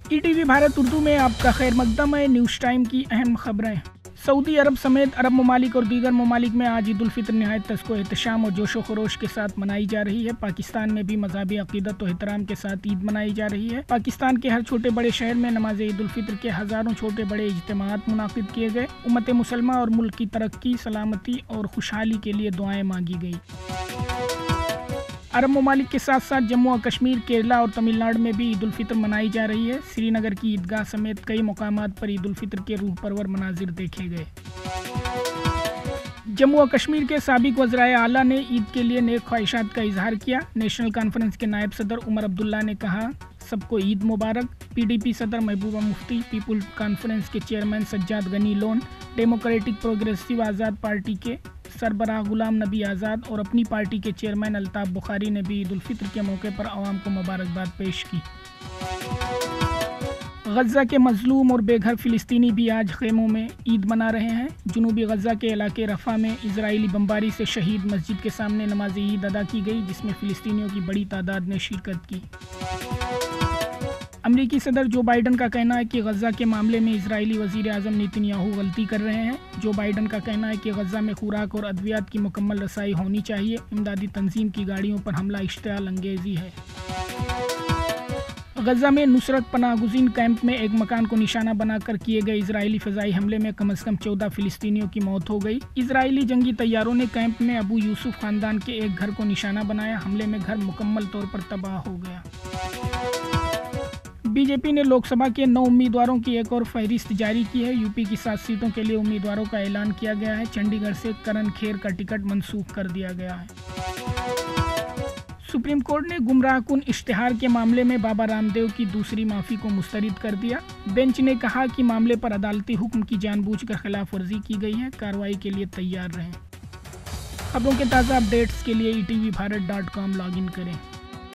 ETV Bharat Urdu में आपका खैर मकदम है। न्यूज़ टाइम की अहम खबरें। सऊदी अरब समेत अरब ममालिक और दीगर ममालिक में आज ईद उल फितर नहायत तस्को एहतशाम और जोशो खरोश के साथ मनाई जा रही है। पाकिस्तान में भी मजहबी अकीदत और एहतराम के साथ ईद मनाई जा रही है। पाकिस्तान के हर छोटे बड़े शहर में नमाज ईद उल फितर के हज़ारों छोटे बड़े इज्तिमात मुनाकिद किए गए। उम्मत मुसलमा और मुल्क की तरक्की, सलामती और खुशहाली के लिए दुआएं मांगी गई। अरब ममालिक के साथ साथ जम्मू और कश्मीर, केरला और तमिलनाडु में भी ईद उल फितर मनाई जा रही है। श्रीनगर की ईदगाह समेत कई मकामात पर ईद उल फितर के रूह परवर मनाजिर देखे गए। जम्मू और कश्मीर के साबिक वज़राए आला ने ईद के लिए नेक ख्वाहिशात का इजहार किया। नेशनल कॉन्फ्रेंस के नायब सदर उमर अब्दुल्ला ने कहा, सबको ईद मुबारक। PDP सदर महबूबा मुफ्ती, पीपुल्स कॉन्फ्रेंस के chairman Sajjad Gani Lone, democratic progressive Azad party के सरबराह गुलाम नबी आज़ाद और अपनी पार्टी के चेयरमैन अल्ताफ़ बुखारी ने भी ईद उल फितर के मौके पर आवाम को मुबारकबाद पेश की। गज़ा के मज़लूम और बेघर फ़िलिस्तीनी भी आज खेमों में ईद मना रहे हैं। जनूबी गज़ा के इलाके रफ़ा में इजरायली बमबारी से शहीद मस्जिद के सामने नमाज ईद अदा की गई, जिसमें फ़िलिस्तीनियों की बड़ी तादाद ने शिरकत की। अमरीकी सदर जो बाइडन का कहना है कि गज़ा के मामले में इजरायली वज़ीर आज़म नेतन्याहू गलती कर रहे हैं। जो बाइडन का कहना है कि गज़ा में खुराक और अद्वियात की मुकम्मल रसाई होनी चाहिए। इमदादी तंजीम की गाड़ियों पर हमला इश्तियाल अंगेज़ी है। गज़ा में नुसरत पनाहगुज़ीन कैंप में एक मकान को निशाना बनाकर किए गए इजरायली फ़ज़ाई हमले में कम से कम 14 फ़िलिस्तीनियों की मौत हो गई। इजरायली जंगी तैयारों ने कैंप में अबू यूसुफ ख़ानदान के एक घर को निशाना बनाया। हमले में घर मुकम्मल तौर पर तबाह हो गया। बीजेपी ने लोकसभा के 9 उम्मीदवारों की एक और फहरिस्त जारी की है। यूपी की 7 सीटों के लिए उम्मीदवारों का ऐलान किया गया है। चंडीगढ़ से करण खेर का टिकट मंसूख कर दिया गया है। सुप्रीम कोर्ट ने गुमराहकुन इश्तिहार के मामले में बाबा रामदेव की दूसरी माफ़ी को मुस्तरद कर दिया। बेंच ने कहा कि मामले पर अदालती हुक्म की जानबूझकर खिलाफ वर्जी की गई है। कार्रवाई के लिए तैयार रहें। खबरों के ताज़ा अपडेट्स के लिए ETVBharat.com लॉगिन करें।